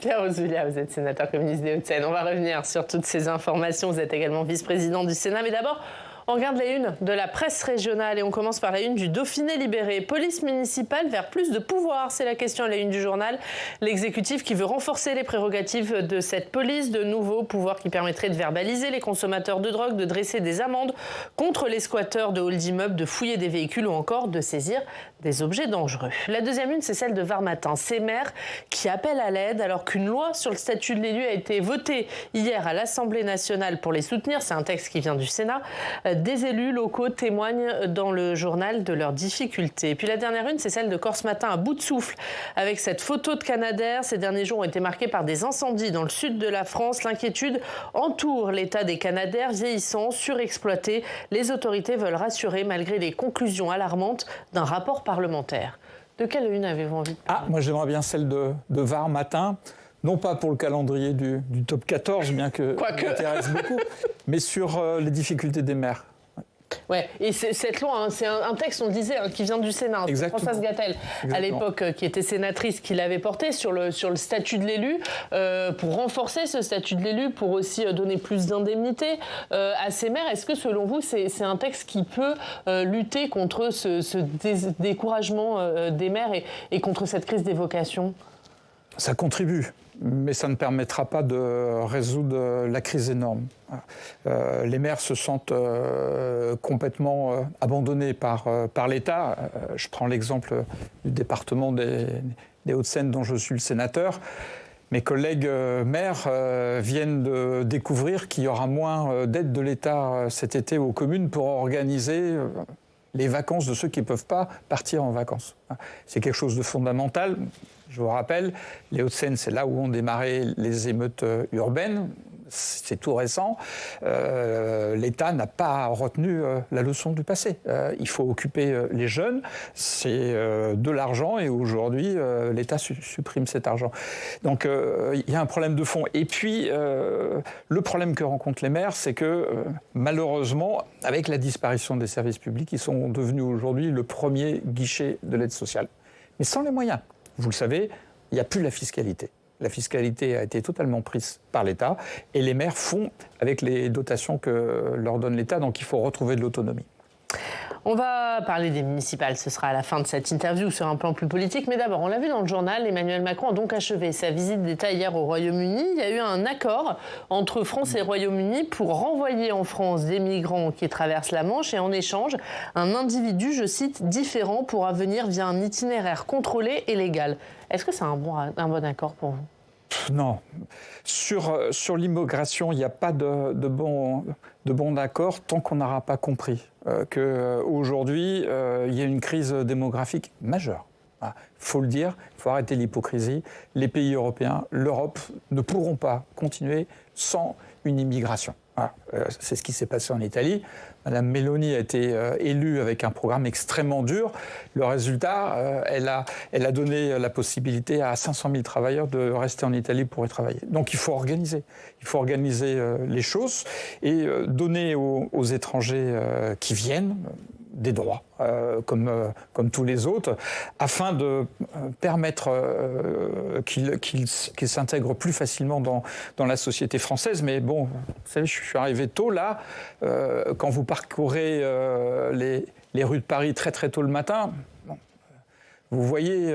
Pierre Ouzoulias, vous êtes sénateur communiste des Hauts-de-Seine. On va revenir sur toutes ces informations. Vous êtes également vice-président du Sénat. Mais d'abord, on regarde la une de la presse régionale et on commence par la une du Dauphiné libéré. Police municipale vers plus de pouvoir, c'est la question à la une du journal. L'exécutif qui veut renforcer les prérogatives de cette police, de nouveaux pouvoirs qui permettraient de verbaliser les consommateurs de drogue, de dresser des amendes contre les squatteurs de halls d'immeubles, de fouiller des véhicules ou encore de saisir des objets dangereux. La deuxième une, c'est celle de Var Matin. Ces maires qui appellent à l'aide alors qu'une loi sur le statut de l'élu a été votée hier à l'Assemblée nationale pour les soutenir. C'est un texte qui vient du Sénat. Des élus locaux témoignent dans le journal de leurs difficultés. Et puis la dernière une, c'est celle de Corse Matin, à bout de souffle, avec cette photo de Canadair. Ces derniers jours ont été marqués par des incendies dans le sud de la France. L'inquiétude entoure l'état des Canadair, vieillissants, surexploités. Les autorités veulent rassurer malgré les conclusions alarmantes d'un rapport parlementaire. De quelle une avez-vous envie de parler ? Moi j'aimerais bien celle de Var Matin. Non pas pour le calendrier du top 14, bien que ça m'intéresse beaucoup, mais sur les difficultés des maires. Ouais, et cette loi, c'est un texte, on le disait, qui vient du Sénat. Françoise Gatel, à l'époque, qui était sénatrice, qui l'avait porté sur le statut de l'élu, pour renforcer ce statut de l'élu, pour aussi donner plus d'indemnités à ces maires. Est-ce que, selon vous, c'est un texte qui peut lutter contre ce découragement des maires et contre cette crise des vocations ? Ça contribue, mais ça ne permettra pas de résoudre la crise énorme. Les maires se sentent complètement abandonnés par l'État. Je prends l'exemple du département des Hauts-de-Seine dont je suis le sénateur. Mes collègues maires viennent de découvrir qu'il y aura moins d'aide de l'État cet été aux communes pour organiser les vacances de ceux qui ne peuvent pas partir en vacances. C'est quelque chose de fondamental. Je vous rappelle, les Hauts-de-Seine, c'est là où ont démarré les émeutes urbaines. C'est tout récent. L'État n'a pas retenu la leçon du passé. Il faut occuper les jeunes. C'est de l'argent et aujourd'hui, l'État supprime cet argent. Donc, il y a un problème de fond. Et puis, le problème que rencontrent les maires, c'est que malheureusement, avec la disparition des services publics, ils sont devenus aujourd'hui le premier guichet de l'aide sociale. Mais sans les moyens. Vous le savez, il n'y a plus la fiscalité. La fiscalité a été totalement prise par l'État et les maires font avec les dotations que leur donne l'État, donc il faut retrouver de l'autonomie. On va parler des municipales, ce sera à la fin de cette interview sur un plan plus politique. Mais d'abord, on l'a vu dans le journal, Emmanuel Macron a donc achevé sa visite d'État hier au Royaume-Uni. Il y a eu un accord entre France et Royaume-Uni pour renvoyer en France des migrants qui traversent la Manche et en échange, un individu, je cite, différent pourra venir via un itinéraire contrôlé et légal. Est-ce que c'est un bon accord pour vous ? Non. Sur l'immigration, il n'y a pas de bon accord tant qu'on n'aura pas compris qu'aujourd'hui, il y a une crise démographique majeure. Il faut le dire, il faut arrêter l'hypocrisie. Les pays européens, l'Europe ne pourront pas continuer sans une immigration. C'est ce qui s'est passé en Italie. Madame Meloni a été élue avec un programme extrêmement dur. Le résultat, elle a donné la possibilité à 500 000 travailleurs de rester en Italie pour y travailler. Donc il faut organiser. Il faut organiser les choses et donner aux étrangers qui viennent des droits, comme tous les autres, afin de permettre qu'ils s'intègrent plus facilement dans la société française. Mais bon, vous savez, je suis arrivé tôt là. Quand vous parcourez les rues de Paris très très tôt le matin, vous voyez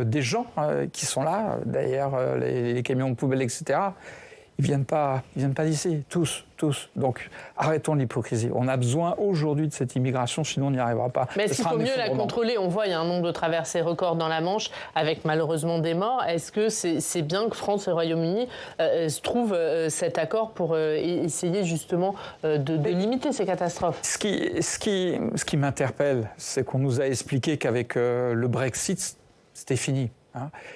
des gens qui sont là, derrière les camions de poubelle, etc. Ils viennent pas d'ici, tous. Donc, arrêtons l'hypocrisie. On a besoin aujourd'hui de cette immigration, sinon on n'y arrivera pas. Mais est-ce qu'il faut mieux la contrôler ? On voit, il y a un nombre de traversées record dans la Manche, avec malheureusement des morts. Est-ce que c'est bien que France et Royaume-Uni trouvent cet accord pour essayer justement de limiter ces catastrophes ? Ce qui m'interpelle, c'est qu'on nous a expliqué qu'avec le Brexit, c'était fini.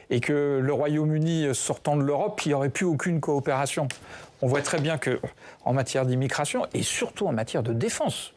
Et que le Royaume-Uni sortant de l'Europe, il n'y aurait plus aucune coopération. On voit très bien qu'en matière d'immigration et surtout en matière de défense,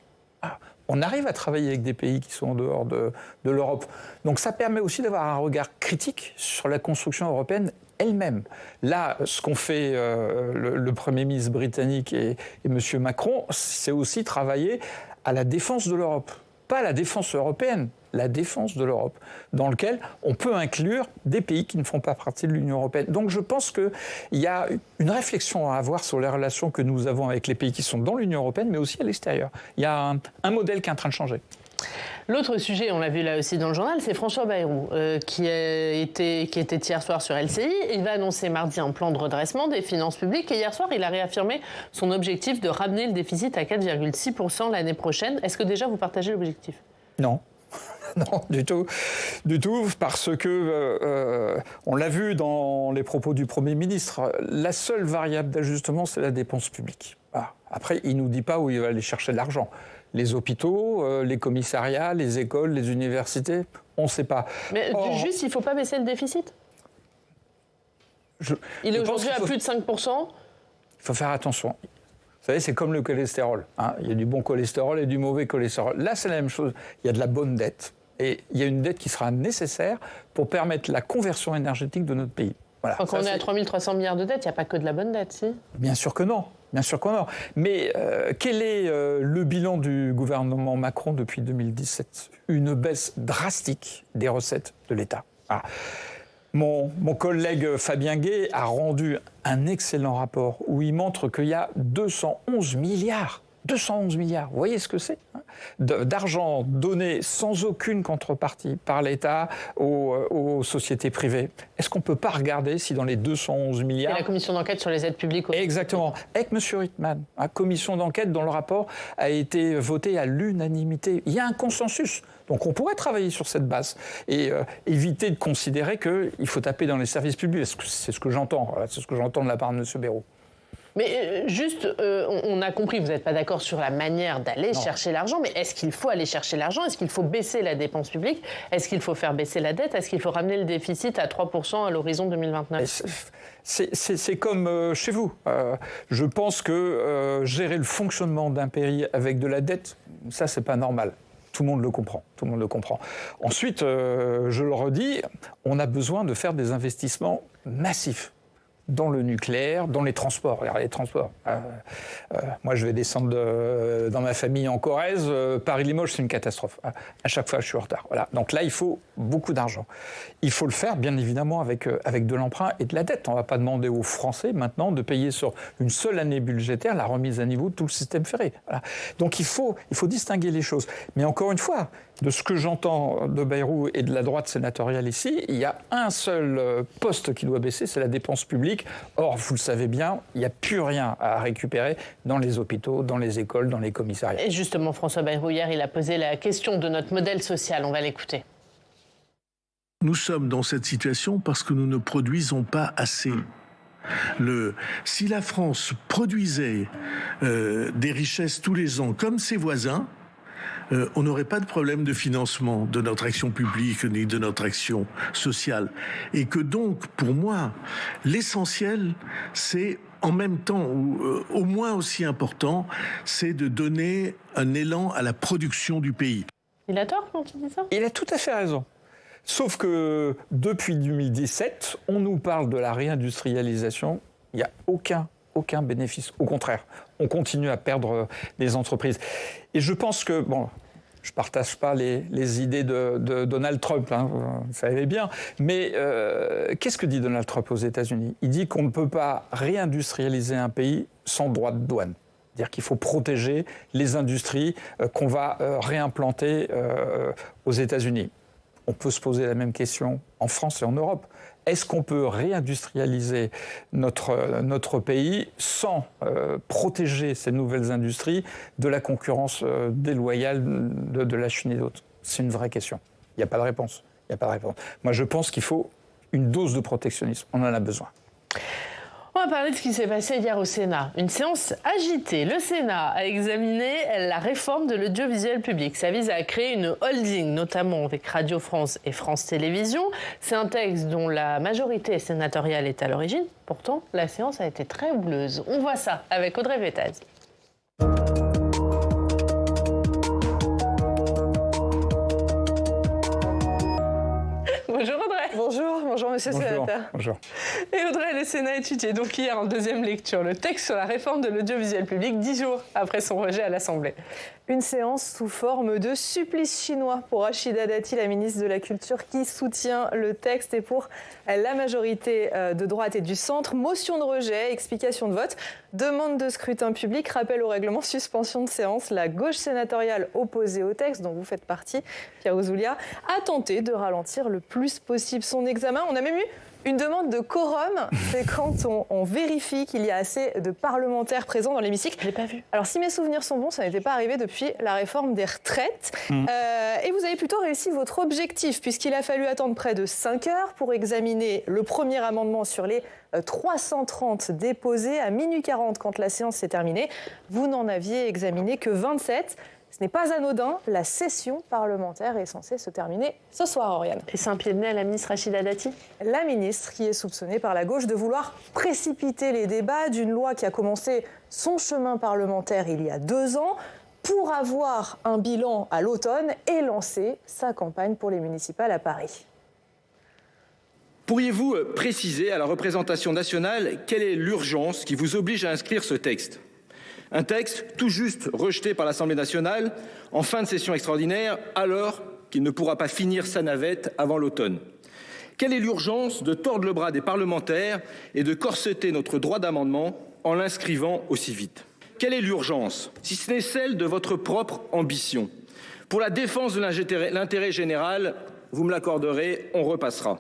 on arrive à travailler avec des pays qui sont en dehors de l'Europe. Donc ça permet aussi d'avoir un regard critique sur la construction européenne elle-même. Là, ce qu'ont fait le Premier ministre britannique et M. Macron, c'est aussi travailler à la défense de l'Europe. pas la défense européenne, la défense de l'Europe, dans lequel on peut inclure des pays qui ne font pas partie de l'Union européenne. Donc je pense qu'il y a une réflexion à avoir sur les relations que nous avons avec les pays qui sont dans l'Union européenne, mais aussi à l'extérieur. Il y a un modèle qui est en train de changer. L'autre sujet, on l'a vu là aussi dans le journal, c'est François Bayrou, qui était hier soir sur LCI. Il va annoncer mardi un plan de redressement des finances publiques. Et hier soir, il a réaffirmé son objectif de ramener le déficit à 4,6% l'année prochaine. Est-ce que déjà vous partagez l'objectif ? Non. Non, du tout, parce que on l'a vu dans les propos du Premier ministre, la seule variable d'ajustement, c'est la dépense publique. Voilà. Après, il ne nous dit pas où il va aller chercher de l'argent. Les hôpitaux, les commissariats, les écoles, les universités, on ne sait pas. Mais juste, il ne faut pas baisser le déficit ? Il est aujourd'hui à plus de 5%. Il faut faire attention. Vous savez, c'est comme le cholestérol. Hein. Il y a du bon cholestérol et du mauvais cholestérol. Là, c'est la même chose. Il y a de la bonne dette. Et il y a une dette qui sera nécessaire pour permettre la conversion énergétique de notre pays. Voilà. Quand on est à 3 300 milliards de dettes, il n'y a pas que de la bonne dette, si ? Bien sûr que non. Bien sûr que non. Mais quel est le bilan du gouvernement Macron depuis 2017 ? Une baisse drastique des recettes de l'État. Voilà. Mon collègue Fabien Gay a rendu un excellent rapport où il montre qu'il y a 211 milliards. 211 milliards, vous voyez ce que c'est, hein, d'argent donné sans aucune contrepartie par l'État aux sociétés privées. Est-ce qu'on ne peut pas regarder si dans les 211 milliards... Et la commission d'enquête sur les aides publiques aussi. Exactement. Avec M. Rittman, une commission d'enquête dont le rapport a été voté à l'unanimité. Il y a un consensus. Donc on pourrait travailler sur cette base et éviter de considérer qu'il faut taper dans les services publics. C'est ce que j'entends. C'est ce que j'entends de la part de M. Bayrou. Mais juste, on a compris, vous n'êtes pas d'accord sur la manière d'aller chercher l'argent, mais est-ce qu'il faut aller chercher l'argent ? Est-ce qu'il faut baisser la dépense publique ? Est-ce qu'il faut faire baisser la dette ? Est-ce qu'il faut ramener le déficit à 3% à l'horizon 2029 ? C'est comme chez vous. Je pense que gérer le fonctionnement d'un pays avec de la dette, ça, c'est pas normal. Tout le monde le comprend. Tout le monde le comprend. Ensuite, je le redis, on a besoin de faire des investissements massifs. Dans le nucléaire, dans les transports. Regardez les transports. Moi, je vais descendre dans ma famille en Corrèze. Paris-Limoges, c'est une catastrophe. À chaque fois, je suis en retard. Voilà. Donc là, il faut beaucoup d'argent. Il faut le faire, bien évidemment, avec de l'emprunt et de la dette. On ne va pas demander aux Français, maintenant, de payer sur une seule année budgétaire la remise à niveau de tout le système ferré. Voilà. Donc il faut distinguer les choses. Mais encore une fois, de ce que j'entends de Bayrou et de la droite sénatoriale ici, il y a un seul poste qui doit baisser, c'est la dépense publique. Or, vous le savez bien, il n'y a plus rien à récupérer dans les hôpitaux, dans les écoles, dans les commissariats. Et justement, François Bayrou, hier, il a posé la question de notre modèle social. On va l'écouter. Nous sommes dans cette situation parce que nous ne produisons pas assez. Si la France produisait des richesses tous les ans comme ses voisins, on n'aurait pas de problème de financement de notre action publique ni de notre action sociale. Et que donc, pour moi, l'essentiel, c'est en même temps, ou au moins aussi important, c'est de donner un élan à la production du pays. Il a tort quand il dit ça ? Il a tout à fait raison. Sauf que depuis 2017, on nous parle de la réindustrialisation. Il n'y a aucun bénéfice. Au contraire, on continue à perdre des entreprises. Et je pense que, bon, je ne partage pas les idées de Donald Trump, hein, vous savez bien, mais qu'est-ce que dit Donald Trump aux États-Unis ? Il dit qu'on ne peut pas réindustrialiser un pays sans droit de douane. C'est-à-dire qu'il faut protéger les industries qu'on va réimplanter aux États-Unis. On peut se poser la même question en France et en Europe. Est-ce qu'on peut réindustrialiser notre pays sans protéger ces nouvelles industries de la concurrence déloyale de la Chine et d'autres ? C'est une vraie question. Il n'y a pas de réponse. Moi, je pense qu'il faut une dose de protectionnisme. On en a besoin. On va parler de ce qui s'est passé hier au Sénat. Une séance agitée. Le Sénat a examiné la réforme de l'audiovisuel public. Ça vise à créer une holding, notamment avec Radio France et France Télévisions. C'est un texte dont la majorité sénatoriale est à l'origine. Pourtant, la séance a été très houleuze. On voit ça avec Audrey Vetaz. Bonjour Audrey. Bonjour Monsieur le Sénateur. Bonjour. Et Audrey, le Sénat a étudié donc hier en deuxième lecture le texte sur la réforme de l'audiovisuel public 10 jours après son rejet à l'Assemblée. Une séance sous forme de supplice chinois pour Rachida Dati, la ministre de la Culture, qui soutient le texte. Et pour la majorité de droite et du centre, motion de rejet, explication de vote, demande de scrutin public, rappel au règlement, suspension de séance. La gauche sénatoriale opposée au texte, dont vous faites partie, Pierre Ouzoulias, a tenté de ralentir le plus possible son examen. On a même eu une demande de quorum, c'est quand on vérifie qu'il y a assez de parlementaires présents dans l'hémicycle. Je l'ai pas vu. Alors si mes souvenirs sont bons, ça n'était pas arrivé depuis la réforme des retraites. Et vous avez plutôt réussi votre objectif, puisqu'il a fallu attendre près de 5 heures pour examiner le premier amendement sur les 330 déposés à minuit 40 quand la séance s'est terminée. Vous n'en aviez examiné que 27. Ce n'est pas anodin, la session parlementaire est censée se terminer ce soir, Oriane. Et c'est un pied de nez à la ministre Rachida Dati ? La ministre qui est soupçonnée par la gauche de vouloir précipiter les débats d'une loi qui a commencé son chemin parlementaire il y a 2 ans pour avoir un bilan à l'automne et lancer sa campagne pour les municipales à Paris. Pourriez-vous préciser à la représentation nationale quelle est l'urgence qui vous oblige à inscrire ce texte ? Un texte tout juste rejeté par l'Assemblée nationale en fin de session extraordinaire, alors qu'il ne pourra pas finir sa navette avant l'automne. Quelle est l'urgence de tordre le bras des parlementaires et de corseter notre droit d'amendement en l'inscrivant aussi vite ? Quelle est l'urgence, si ce n'est celle de votre propre ambition ? Pour la défense de l'intérêt général, vous me l'accorderez, on repassera.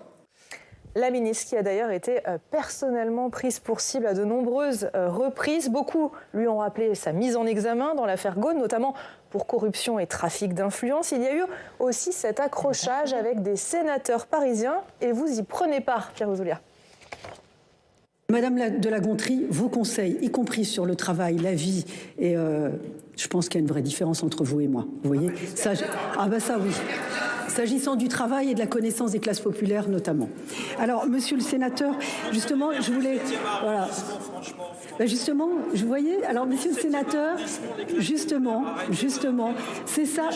La ministre qui a d'ailleurs été personnellement prise pour cible à de nombreuses reprises. Beaucoup lui ont rappelé sa mise en examen dans l'affaire Ghosn, notamment pour corruption et trafic d'influence. Il y a eu aussi cet accrochage avec des sénateurs parisiens et vous y prenez part, Pierre Ouzoulias. Madame de la Gontrie vous conseille, y compris sur le travail, la vie, et je pense qu'il y a une vraie différence entre vous et moi. Vous voyez ça, ça oui. S'agissant du travail et de la connaissance des classes populaires notamment. Alors, monsieur le sénateur, justement, je voulais... Voilà. Justement, je voyais... Alors, monsieur le sénateur, justement, c'est ça...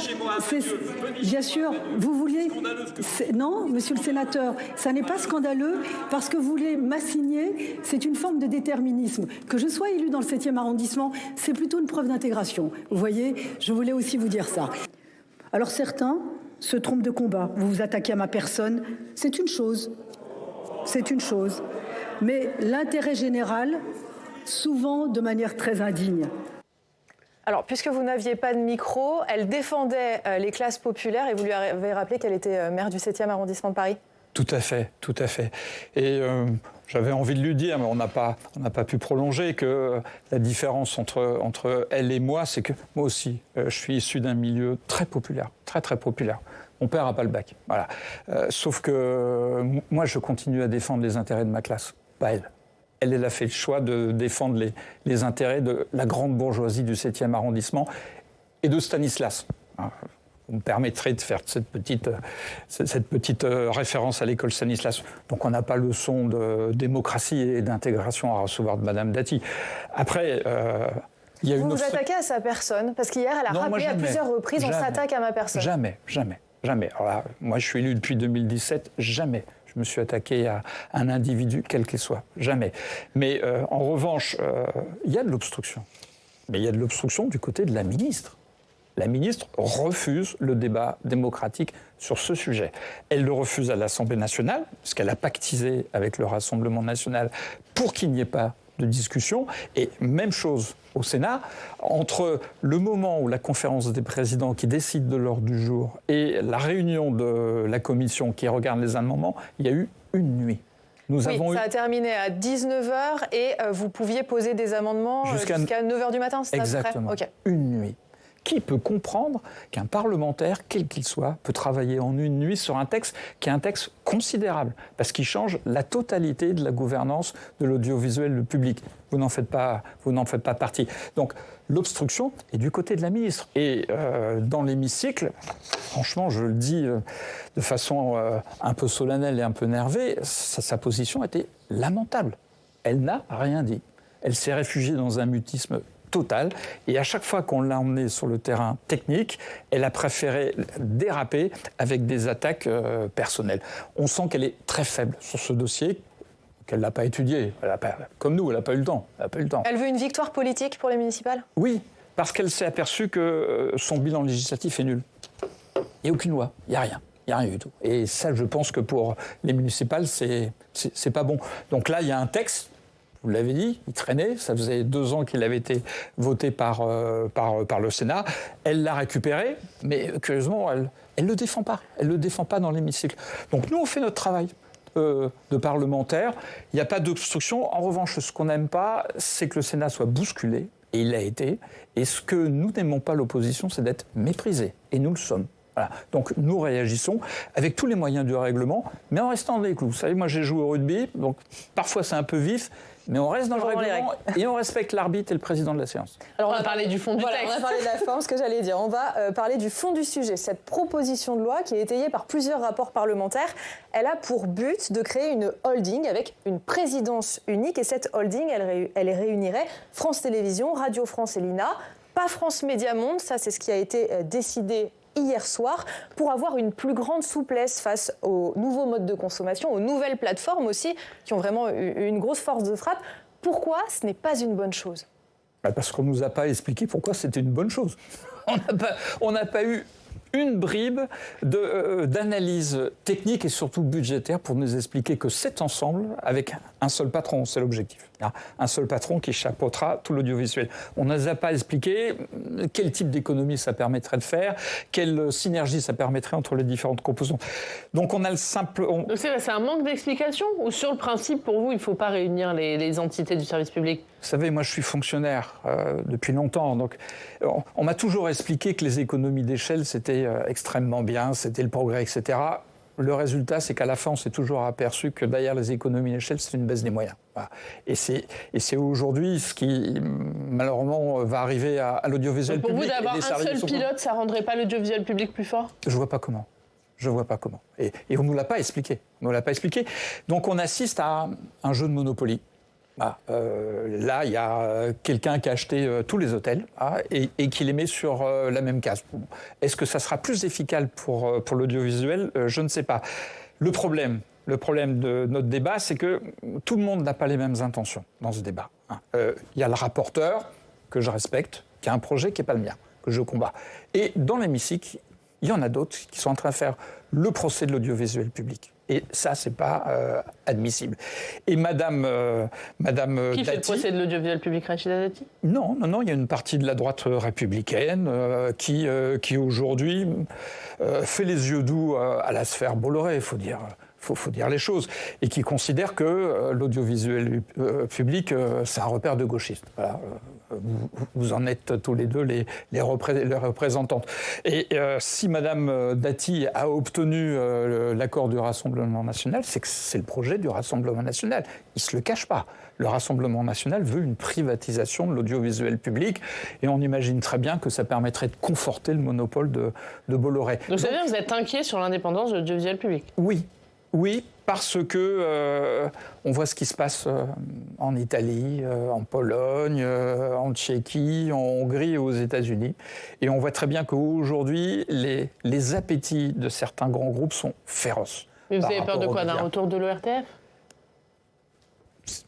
Bien sûr, vous vouliez... Non, monsieur le sénateur, ça n'est pas scandaleux parce que vous voulez m'assigner, c'est une forme de déterminisme. Que je sois élu dans le 7e arrondissement, c'est plutôt une preuve d'intégration. Vous voyez, je voulais aussi vous dire ça. Alors, certains se trompent de combat. Vous vous attaquez à ma personne, c'est une chose. Mais l'intérêt général, souvent de manière très indigne. Alors, puisque vous n'aviez pas de micro, elle défendait les classes populaires et vous lui avez rappelé qu'elle était maire du 7e arrondissement de Paris ? Tout à fait. Et j'avais envie de lui dire, mais on n'a pas pu prolonger, que la différence entre elle et moi, c'est que moi aussi, je suis issu d'un milieu très populaire, très populaire. Mon père n'a pas le bac, voilà. Sauf que moi, je continue à défendre les intérêts de ma classe, pas elle. Elle a fait le choix de défendre les intérêts de la grande bourgeoisie du 7e arrondissement et de Stanislas. Vous me permettrez de faire cette petite référence à l'école Stanislas. Donc on n'a pas le son de démocratie et d'intégration à recevoir de Madame Dati. Après, il y a une... Vous vous attaquez à sa personne, parce qu'hier, elle a rappelé à plusieurs reprises, on s'attaque à ma personne. Jamais. Alors là, moi, je suis élu depuis 2017, jamais je me suis attaqué à un individu, quel qu'il soit, jamais. Mais en revanche, il y a de l'obstruction. Mais il y a de l'obstruction du côté de la ministre. La ministre refuse le débat démocratique sur ce sujet. Elle le refuse à l'Assemblée nationale, parce qu'elle a pactisé avec le Rassemblement national pour qu'il n'y ait pas de discussion. Et même chose au Sénat, entre le moment où la conférence des présidents qui décide de l'ordre du jour et la réunion de la commission qui regarde les amendements, il y a eu une nuit. Ça a terminé à 19h et vous pouviez poser des amendements jusqu'à 9h du matin, c'est exactement, à peu près ? Une nuit. Qui peut comprendre qu'un parlementaire, quel qu'il soit, peut travailler en une nuit sur un texte qui est un texte considérable, parce qu'il change la totalité de la gouvernance de l'audiovisuel public. Vous n'en faites pas partie. Donc l'obstruction est du côté de la ministre. Et dans l'hémicycle, franchement, je le dis de façon un peu solennelle et un peu nervée, sa position était lamentable. Elle n'a rien dit. Elle s'est réfugiée dans un mutisme total. Et à chaque fois qu'on l'a emmenée sur le terrain technique, elle a préféré déraper avec des attaques personnelles. On sent qu'elle est très faible sur ce dossier, qu'elle n'a pas étudié. Comme nous, elle n'a pas eu le temps. Elle veut une victoire politique pour les municipales ? Oui, Parce qu'elle s'est aperçue que son bilan législatif est nul. Il n'y a aucune loi, il n'y a rien. Il n'y a rien du tout. Et ça, je pense que pour les municipales, c'est pas bon. Donc là, il y a un texte, vous l'avez dit, il traînait. Ça faisait 2 ans qu'il avait été voté par le Sénat. Elle l'a récupéré, mais curieusement, elle ne le défend pas. Elle ne le défend pas dans l'hémicycle. Donc nous, on fait notre travail de parlementaire. Il n'y a pas d'obstruction. En revanche, ce qu'on n'aime pas, c'est que le Sénat soit bousculé, et il l'a été. Et ce que nous n'aimons pas, l'opposition, c'est d'être méprisé. Et nous le sommes. Voilà. Donc nous réagissons avec tous les moyens du règlement, mais en restant dans les clous. Vous savez, moi j'ai joué au rugby, donc parfois c'est un peu vif, mais on reste dans le règlement et on respecte l'arbitre et le président de la séance. Alors on va parler du fond du texte. On va parler de la forme, ce que j'allais dire. On va parler du fond du sujet. Cette proposition de loi qui est étayée par plusieurs rapports parlementaires, elle a pour but de créer une holding avec une présidence unique. Et cette holding, elle réunirait France Télévisions, Radio France et l'INA, pas France Média Monde, ça c'est ce qui a été décidé hier soir, pour avoir une plus grande souplesse face aux nouveaux modes de consommation, aux nouvelles plateformes aussi, qui ont vraiment une grosse force de frappe. Pourquoi ce n'est pas une bonne chose ? Parce qu'on ne nous a pas expliqué pourquoi c'était une bonne chose. On n'a pas eu une bribe d'analyse technique et surtout budgétaire pour nous expliquer que cet ensemble, avec un seul patron, c'est l'objectif. Un seul patron qui chapeautera tout l'audiovisuel. On ne nous a pas expliqué quel type d'économie ça permettrait de faire, quelle synergie ça permettrait entre les différentes composantes. Donc on a le simple... Donc c'est un manque d'explication ou sur le principe, pour vous, il ne faut pas réunir les entités du service public ? Vous savez, moi je suis fonctionnaire depuis longtemps, donc on m'a toujours expliqué que les économies d'échelle c'était extrêmement bien, c'était le progrès, etc. Le résultat, c'est qu'à la fin, on s'est toujours aperçu que derrière les économies d'échelle, c'est une baisse des moyens. Voilà. Et c'est aujourd'hui ce qui, malheureusement, va arriver à l'audiovisuel public. Pour vous, d'avoir un seul pilote, ça ne rendrait pas l'audiovisuel public plus fort ? Je ne vois pas comment. Je ne vois pas comment. Et on ne nous l'a pas expliqué. Donc on assiste à un jeu de Monopoly. Là, il y a quelqu'un qui a acheté tous les hôtels et qui les met sur la même case. Est-ce que ça sera plus efficace pour l'audiovisuel ? Je ne sais pas. Le problème de notre débat, c'est que tout le monde n'a pas les mêmes intentions dans ce débat. Il y a le rapporteur, que je respecte, qui a un projet qui n'est pas le mien, que je combats. Et dans l'hémicycle, il y en a d'autres qui sont en train de faire le procès de l'audiovisuel public. Et ça, c'est pas admissible. Et Madame Qui fait le procès de l'audiovisuel public, Rachida Dati ? Non, il y a une partie de la droite républicaine qui aujourd'hui fait les yeux doux à la sphère Bolloré, il faut dire les choses, et qui considère que l'audiovisuel public, c'est un repère de gauchistes. Voilà. Vous en êtes tous les deux les représentantes. Et si Madame Dati a obtenu l'accord du Rassemblement national, c'est que c'est le projet du Rassemblement national. Il ne se le cache pas. Le Rassemblement national veut une privatisation de l'audiovisuel public et on imagine très bien que ça permettrait de conforter le monopole de Bolloré. Donc ça veut dire que vous êtes inquiet sur l'indépendance de l'audiovisuel public ? Oui, parce que on voit ce qui se passe en Italie, en Pologne, en Tchéquie, en Hongrie et aux États-Unis. Et on voit très bien qu'aujourd'hui, les appétits de certains grands groupes sont féroces. Mais vous avez peur de quoi ? D'un retour de l'ORTF ?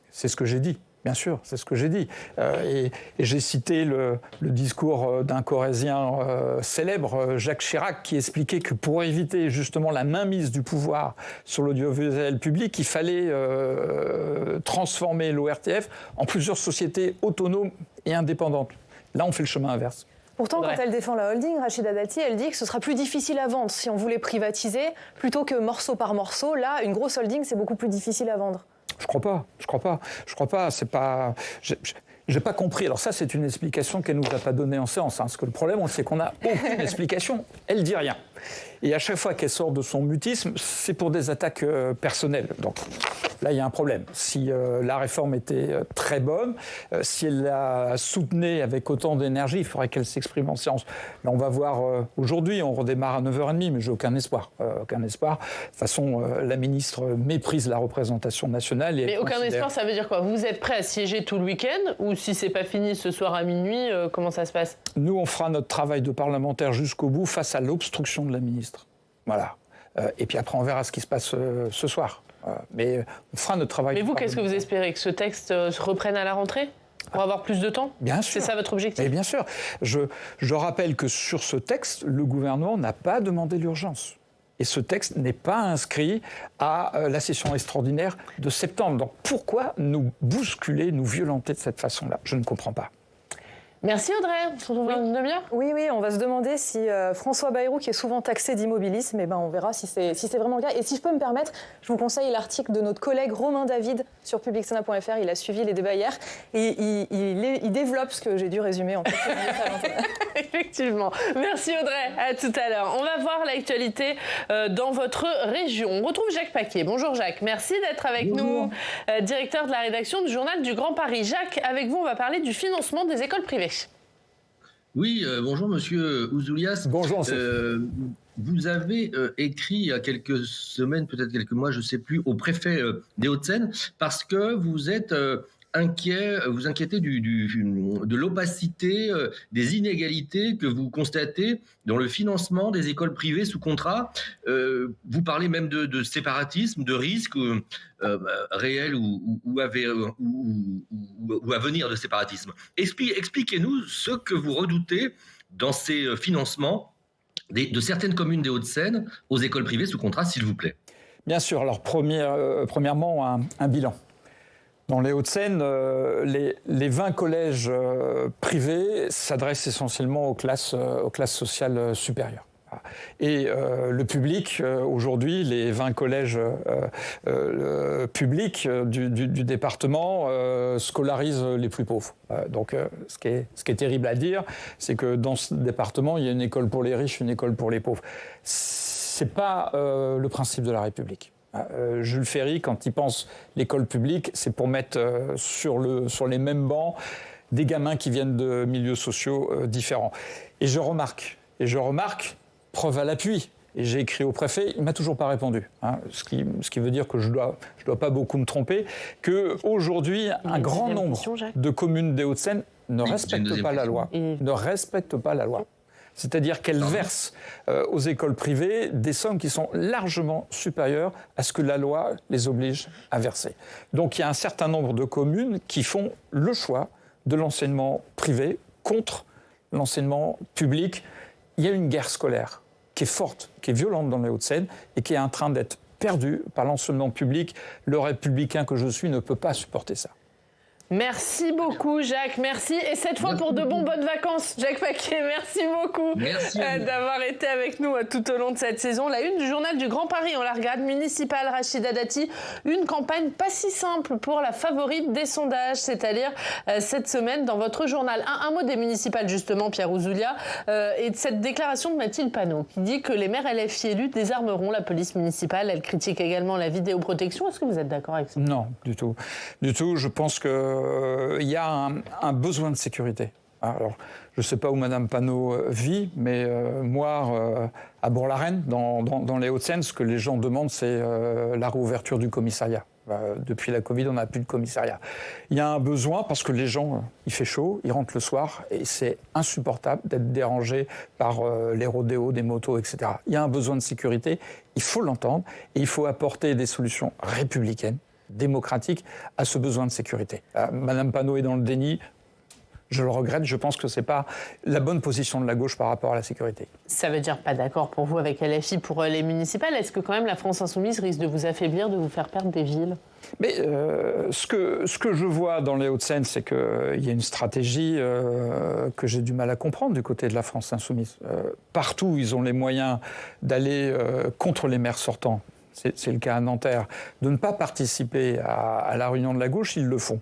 C'est ce que j'ai dit. Bien sûr, c'est ce que j'ai dit. Et j'ai cité le discours d'un Corrézien célèbre, Jacques Chirac, qui expliquait que pour éviter justement la mainmise du pouvoir sur l'audiovisuel public, il fallait transformer l'ORTF en plusieurs sociétés autonomes et indépendantes. Là, on fait le chemin inverse. Pourtant, quand elle défend la holding, Rachida Dati, elle dit que ce sera plus difficile à vendre si on voulait privatiser plutôt que morceau par morceau. Là, une grosse holding, c'est beaucoup plus difficile à vendre. Je crois pas. C'est pas. J'ai pas compris. Alors ça, c'est une explication qu'elle nous a pas donnée en séance. Parce que le problème, c'est qu'on n'a aucune explication. Elle dit rien. Et à chaque fois qu'elle sort de son mutisme, c'est pour des attaques personnelles. Donc là, il y a un problème. Si la réforme était très bonne, si elle la soutenait avec autant d'énergie, il faudrait qu'elle s'exprime en séance. Là, on va voir aujourd'hui, on redémarre à 9h30, mais j'ai aucun espoir. De toute façon, la ministre méprise la représentation nationale. Mais aucun espoir, ça veut dire quoi ? Vous êtes prêt à siéger tout le week-end ? Ou si c'est pas fini ce soir à minuit, comment ça se passe ? Nous, on fera notre travail de parlementaire jusqu'au bout face à l'obstruction de la ministre. Voilà. Et puis après, on verra ce qui se passe ce soir. Mais on fera notre travail. Mais vous, qu'est-ce que vous espérez ? Que ce texte se reprenne à la rentrée ? Pour avoir plus de temps ? Bien sûr. C'est ça votre objectif ? Et bien sûr. Je rappelle que sur ce texte, le gouvernement n'a pas demandé l'urgence. Et ce texte n'est pas inscrit à la session extraordinaire de septembre. Donc pourquoi nous bousculer, nous violenter de cette façon-là ? Je ne comprends pas. Merci Audrey, on se retrouve dans une demi-heure. Oui, on va se demander si François Bayrou, qui est souvent taxé d'immobilisme, on verra si c'est vraiment le cas. Et si je peux me permettre, je vous conseille l'article de notre collègue Romain David sur publicsena.fr. Il a suivi les débats hier et il développe ce que j'ai dû résumer en quelques minutes. Effectivement. Merci Audrey, à tout à l'heure. On va voir l'actualité dans votre région. On retrouve Jacques Paquet. Bonjour Jacques, merci d'être avec nous, directeur de la rédaction du Journal du Grand Paris. Jacques, avec vous, on va parler du financement des écoles privées. Oui, bonjour Monsieur Ouzoulias. Bonjour. Vous avez écrit il y a quelques semaines, peut-être quelques mois, je ne sais plus, au préfet des Hauts-de-Seine, parce que vous êtes inquiétez de l'opacité, des inégalités que vous constatez dans le financement des écoles privées sous contrat. Vous parlez même de séparatisme, de risque réel ou à venir de séparatisme. Expliquez-nous ce que vous redoutez dans ces financements de certaines communes des Hauts-de-Seine aux écoles privées sous contrat, s'il vous plaît. Bien sûr. Alors, premièrement, un bilan. Dans les Hauts-de-Seine, les 20 collèges privés s'adressent essentiellement aux classes sociales supérieures. Et le public, aujourd'hui, les 20 collèges publics du département scolarisent les plus pauvres. Donc, ce qui est terrible à dire, c'est que dans ce département, il y a une école pour les riches, une école pour les pauvres. C'est pas le principe de la République. Jules Ferry, quand il pense l'école publique, c'est pour mettre sur les mêmes bancs des gamins qui viennent de milieux sociaux différents. Et je remarque, preuve à l'appui, et j'ai écrit au préfet, il ne m'a toujours pas répondu. Ce qui veut dire que je dois pas beaucoup me tromper, qu'aujourd'hui, un grand nombre de communes des Hauts-de-Seine ne respectent pas la loi. Ne respectent pas la loi. C'est-à-dire qu'elles versent aux écoles privées des sommes qui sont largement supérieures à ce que la loi les oblige à verser. Donc il y a un certain nombre de communes qui font le choix de l'enseignement privé contre l'enseignement public. Il y a une guerre scolaire qui est forte, qui est violente dans les Hauts-de-Seine et qui est en train d'être perdue par l'enseignement public. Le républicain que je suis ne peut pas supporter ça. Merci beaucoup Jacques, merci. Et cette fois pour de bonnes vacances, Jacques Paquet, merci beaucoup d'avoir été avec nous tout au long de cette saison. La une du Journal du Grand Paris, on la regarde, municipale, Rachida Dati, une campagne pas si simple pour la favorite des sondages, c'est-à-dire cette semaine dans votre journal. Un mot des municipales justement, Pierre Ouzoulias, et de cette déclaration de Mathilde Panot qui dit que les maires LFI élus désarmeront la police municipale. Elle critique également la vidéoprotection. Est-ce que vous êtes d'accord avec ça ? Non, du tout. Du tout, je pense que il y a un besoin de sécurité. Alors, je ne sais pas où Mme Panot vit, mais moi, à Bourg-la-Reine, dans les Hauts-de-Seine, ce que les gens demandent, c'est la réouverture du commissariat. Depuis la Covid, on n'a plus de commissariat. Il y a un besoin parce que les gens, il fait chaud, ils rentrent le soir et c'est insupportable d'être dérangés par les rodéos, des motos, etc. Il y a un besoin de sécurité, il faut l'entendre et il faut apporter des solutions républicaines, démocratique à ce besoin de sécurité. Madame Panot est dans le déni. Je le regrette, je pense que ce n'est pas la bonne position de la gauche par rapport à la sécurité. Ça veut dire pas d'accord pour vous avec LFI pour les municipales. Est-ce que quand même la France Insoumise risque de vous affaiblir, de vous faire perdre des villes ? Mais ce que je vois dans les Hauts-de-Seine, c'est qu'il y a une stratégie que j'ai du mal à comprendre du côté de la France Insoumise. Partout, ils ont les moyens d'aller contre les maires sortants. C'est le cas à Nanterre, de ne pas participer à la réunion de la gauche, ils le font.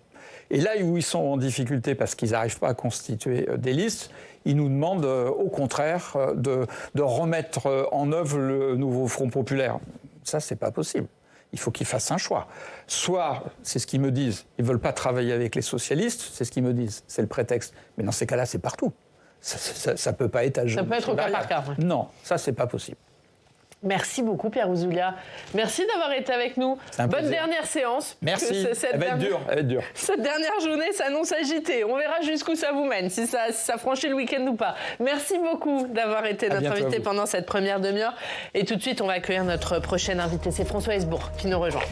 Et là où ils sont en difficulté parce qu'ils n'arrivent pas à constituer des listes, ils nous demandent au contraire de remettre en œuvre le nouveau Front populaire. Ça, c'est pas possible. Il faut qu'ils fassent un choix. Soit, c'est ce qu'ils me disent, ils ne veulent pas travailler avec les socialistes, c'est ce qu'ils me disent, c'est le prétexte. Mais dans ces cas-là, c'est partout. Ça peut pas être à ça peut être au cas par cas. Ouais. Non, ça, c'est pas possible. Merci beaucoup Pierre Ouzoulias. Merci d'avoir été avec nous. Bonne dernière séance. Merci. Elle va être dure. Cette dernière journée s'annonce agitée. On verra jusqu'où ça vous mène, si ça franchit le week-end ou pas. Merci beaucoup d'avoir été notre invité pendant cette première demi-heure. Et tout de suite, on va accueillir notre prochaine invité. C'est François Hesbourg qui nous rejoint.